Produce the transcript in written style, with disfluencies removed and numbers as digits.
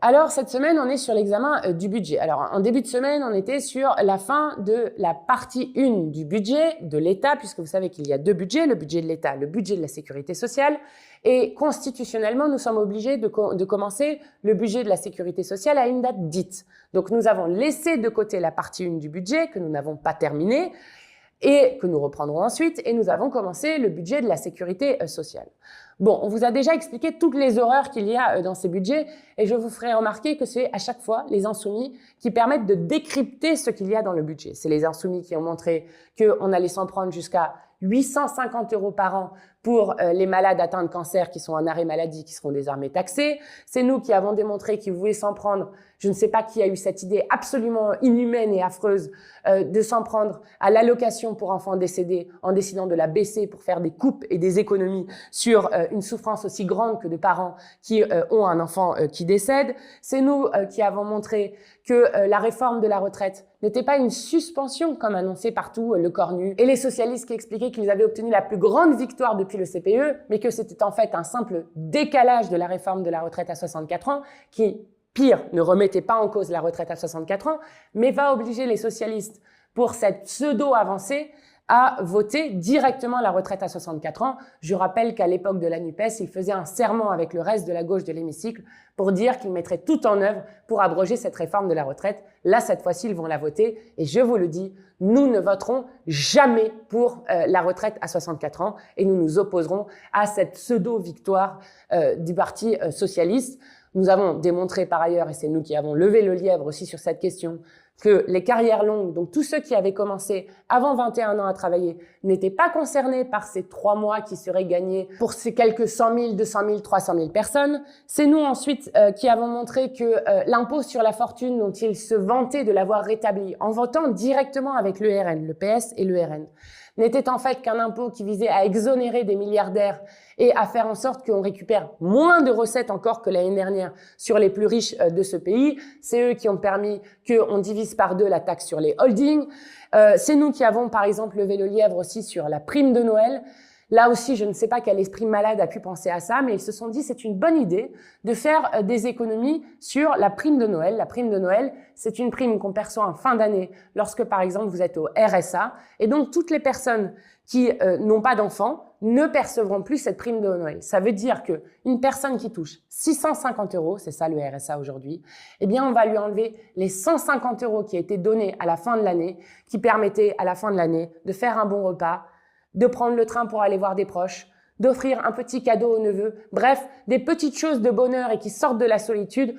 Alors, cette semaine, on est sur l'examen du budget. Alors, en début de semaine, on était sur la fin de la partie 1 du budget de l'État, puisque vous savez qu'il y a deux budgets, le budget de l'État, le budget de la sécurité sociale. Et constitutionnellement, nous sommes obligés de commencer le budget de la sécurité sociale à une date dite. Donc, nous avons laissé de côté la partie 1 du budget que nous n'avons pas terminée et que nous reprendrons ensuite, et nous avons commencé le budget de la sécurité sociale. Bon, on vous a déjà expliqué toutes les horreurs qu'il y a dans ces budgets, et je vous ferai remarquer que c'est à chaque fois les insoumis qui permettent de décrypter ce qu'il y a dans le budget. C'est les insoumis qui ont montré qu'on allait s'en prendre jusqu'à 850 € par an pour les malades atteints de cancer qui sont en arrêt maladie, qui seront désormais taxés. C'est nous qui avons démontré qu'ils voulaient s'en prendre, je ne sais pas qui a eu cette idée absolument inhumaine et affreuse de s'en prendre à l'allocation pour enfants décédés en décidant de la baisser pour faire des coupes et des économies sur une souffrance aussi grande que de parents qui ont un enfant qui décède. C'est nous qui avons montré que la réforme de la retraite n'était pas une suspension comme annoncé partout le corps nu, et les socialistes qui expliquaient qu'ils avaient obtenu la plus grande victoire depuis le CPE, mais que c'était en fait un simple décalage de la réforme de la retraite à 64 ans qui, pire, ne remettait pas en cause la retraite à 64 ans, mais va obliger les socialistes, pour cette pseudo-avancée, à voter directement la retraite à 64 ans. Je rappelle qu'à l'époque de la NUPES, ils faisaient un serment avec le reste de la gauche de l'hémicycle pour dire qu'ils mettraient tout en œuvre pour abroger cette réforme de la retraite. Là, cette fois-ci, ils vont la voter. Et je vous le dis, nous ne voterons jamais pour la retraite à 64 ans et nous nous opposerons à cette pseudo-victoire du Parti socialiste. Nous avons démontré par ailleurs, et c'est nous qui avons levé le lièvre aussi sur cette question, que les carrières longues, donc tous ceux qui avaient commencé avant 21 ans à travailler, n'étaient pas concernés par ces 3 mois qui seraient gagnés pour ces quelques 100 000, 200 000, 300 000 personnes. C'est nous ensuite qui avons montré que l'impôt sur la fortune dont ils se vantaient de l'avoir rétabli en votant directement avec le RN, le PS et le RN, n'était en fait qu'un impôt qui visait à exonérer des milliardaires et à faire en sorte qu'on récupère moins de recettes encore que l'année dernière sur les plus riches de ce pays. C'est eux qui ont permis qu'on divise par 2 la taxe sur les holdings. C'est nous qui avons par exemple levé le lièvre aussi sur la prime de Noël. Là aussi, je ne sais pas quel esprit malade a pu penser à ça, mais ils se sont dit c'est une bonne idée de faire des économies sur la prime de Noël. La prime de Noël, c'est une prime qu'on perçoit en fin d'année lorsque, par exemple, vous êtes au RSA. Et donc, toutes les personnes qui n'ont pas d'enfants ne percevront plus cette prime de Noël. Ça veut dire que une personne qui touche 650 €, c'est ça le RSA aujourd'hui, eh bien, on va lui enlever les 150 € qui étaient donnés à la fin de l'année, qui permettaient à la fin de l'année de faire un bon repas, de prendre le train pour aller voir des proches, d'offrir un petit cadeau au neveu, bref, des petites choses de bonheur et qui sortent de la solitude.